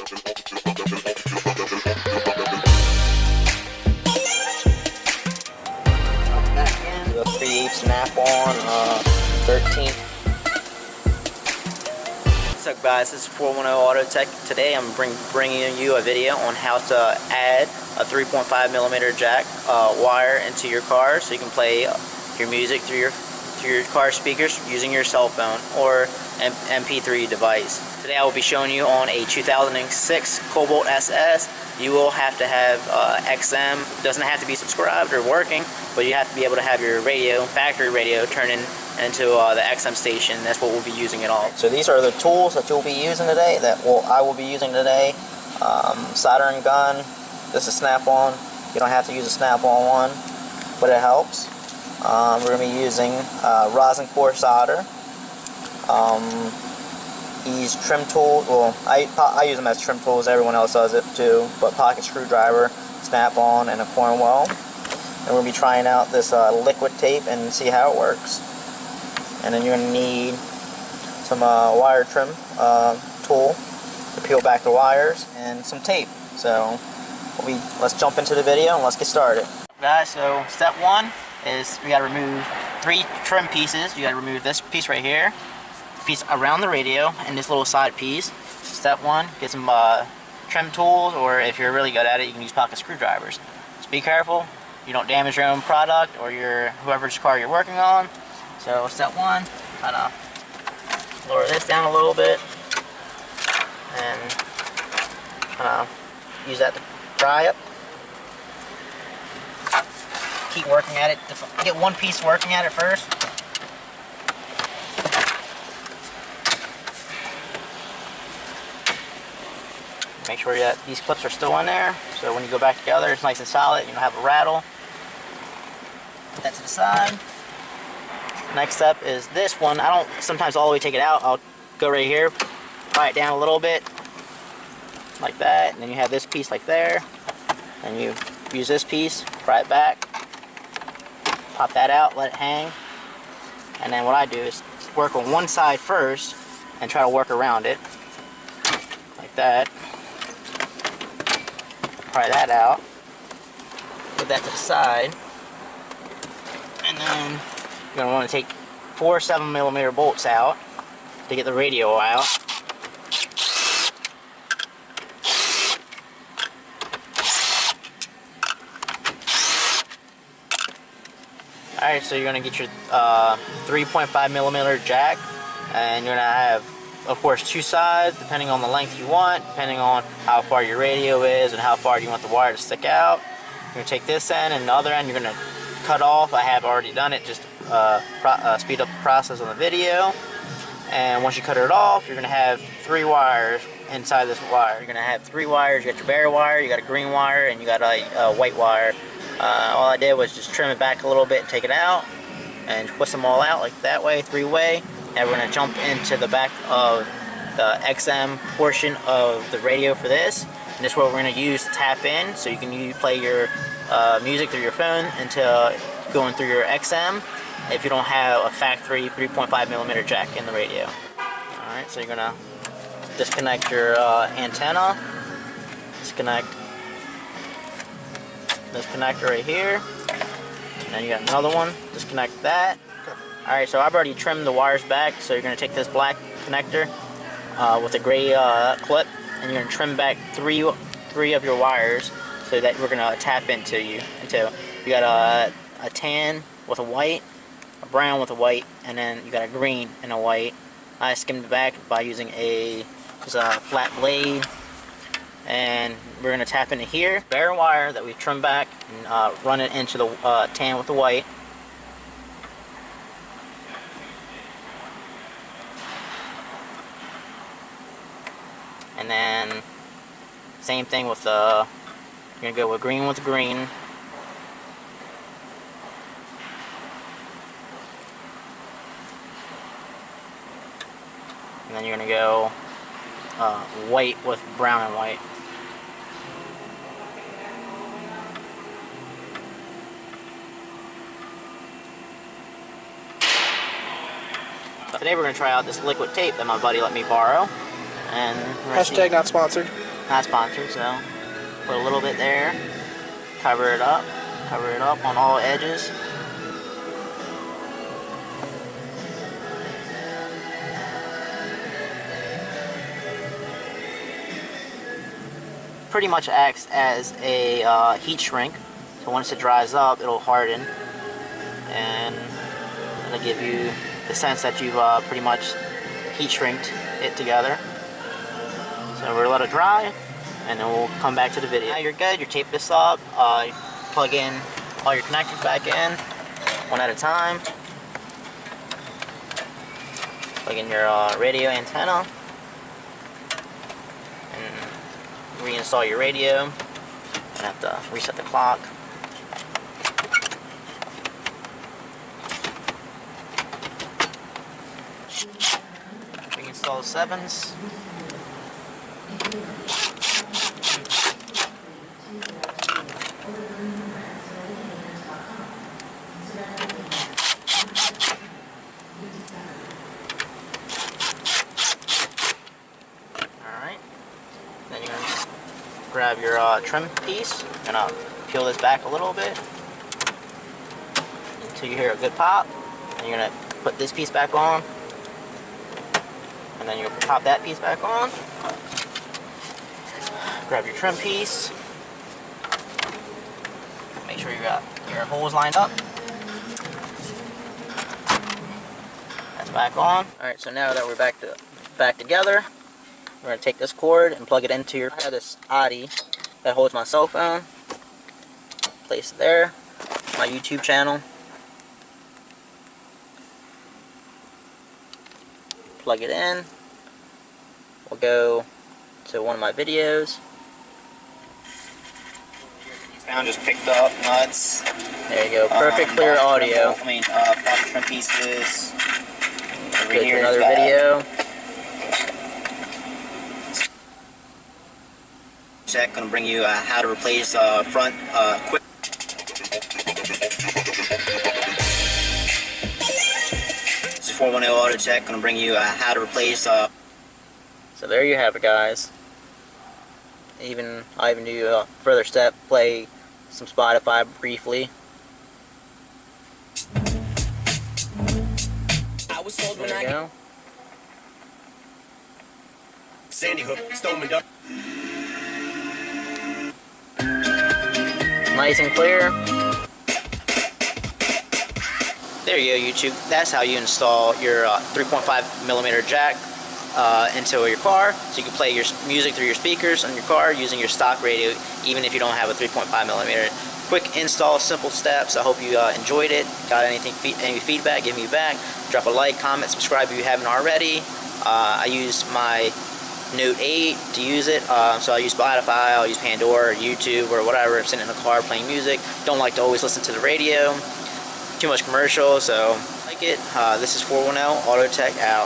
The 3/8 snap-on 13. What's up, guys? This is 410 Auto Tech. Today I'm bringing you a video on how to add a 3.5mm jack wire into your car so you can play your music through your car speakers using your cell phone or MP3 device. Today I will be showing you on a 2006 Cobalt SS. You will have to have XM. It doesn't have to be subscribed or working, but you have to be able to have your radio, factory radio, turn into the XM station. That's what we'll be using it all. So these are the tools that you'll be using today, I will be using today. Soldering gun. This is snap-on. You don't have to use a snap-on one, but it helps. We're going to be using rosin core solder. These trim tools, well, I use them as trim tools, everyone else does it too, but pocket screwdriver, snap-on, and a Cornwell. And we're going to be trying out this liquid tape and see how it works. And then you're going to need some wire trim tool to peel back the wires and some tape. So let's jump into the video and let's get started. Guys, so step one is we got to remove 3 trim pieces. You got to remove this piece right here, piece around the radio, and this little side piece. Step one, get some trim tools, or if you're really good at it, you can use pocket screwdrivers. Just be careful you don't damage your own product or whoever's car you're working on. So step one, kind of lower this down a little bit and use that to pry up. Keep working at it. Get one piece working at it first. Make sure that these clips are still in there, so when you go back together, it's nice and solid. You don't have a rattle. Put that to the side. Next step is this one. I don't sometimes all the way take it out. I'll go right here, pry it down a little bit, like that. And then you have this piece like there. And you use this piece, pry it back, pop that out, let it hang. And then what I do is work on one side first and try to work around it, like that. Pry that out, put that to the side, and then you're going to want to take 4 7mm bolts out to get the radio out. Alright, so you're going to get your 3.5mm jack, and you're going to have, of course, 2 sides, depending on the length you want, depending on how far your radio is and how far you want the wire to stick out. You're going to take this end, and the other end you're going to cut off. I have already done it just to speed up the process on the video. And once you cut it off, you're going to have 3 wires inside this wire. You're going to have 3 wires. You got your bare wire, you got a green wire, and you got a white wire. All I did was just trim it back a little bit and take it out, and twist them all out like that way, 3-way. And we're going to jump into the back of the XM portion of the radio for this. And this is what we're going to use to tap in, so you can play your music through your phone into going through your XM if you don't have a factory 3.5mm jack in the radio. Alright, so you're going to disconnect your antenna, disconnect this connector right here, and then you got another one, disconnect that. Alright, so I've already trimmed the wires back, so you're going to take this black connector with a gray clip, and you're going to trim back three of your wires so that we're going to tap into. You got a tan with a white, a brown with a white, and then you got a green and a white. I skimmed it back by using just a flat blade, and we're going to tap into here. Bare wire that we trimmed back and run it into the tan with the white. And then same thing with you're gonna go with green with green. And then you're gonna go white with brown and white. Today we're going to try out this liquid tape that my buddy let me borrow. And hashtag not sponsored. not sponsored, so put a little bit there, cover it up on all edges. Pretty much acts as a heat shrink, so once it dries up it'll harden and it'll give you the sense that you've pretty much heat shrinked it together. So we'll let it dry and then we'll come back to the video. Now you're good, you tape this up, plug in all your connectors back in one at a time. Plug in your radio antenna and reinstall your radio. You have to reset the clock. Reinstall the 7s. Alright. Then you're going to grab your trim piece. You're going to peel this back a little bit until you hear a good pop. And you're going to put this piece back on. And then you'll pop that piece back on. Grab your trim piece. Make sure you got your holes lined up. That's back on. Alright, so now that we're back together, we're going to take this cord and plug it into I have this Audi that holds my cell phone. Place it there. My YouTube channel. Plug it in. We'll go to one of my videos. Found just picked up nuts. There you go. Perfect clear audio. Five trim pieces. Go to another video. Check. Gonna bring you how to replace front quick. This is 410 Auto Check. Gonna bring you how to replace. So there you have it, guys. I even do a further step, play some Spotify briefly. I was told There you go. Sandy Hook, Stoneman Duck. Nice and clear. There you go, YouTube. That's how you install your 3.5mm jack into your car, so you can play your music through your speakers on your car using your stock radio, even if you don't have a 3.5mm. Quick install, simple steps. I hope you enjoyed it. Got any feedback, give me back. Drop a like, comment, subscribe if you haven't already. I use my Note 8 to use it, so I use Spotify, I'll use Pandora, or YouTube, or whatever. I'm sitting in the car playing music. Don't like to always listen to the radio. Too much commercial, so like it. This is 410 Auto Tech out.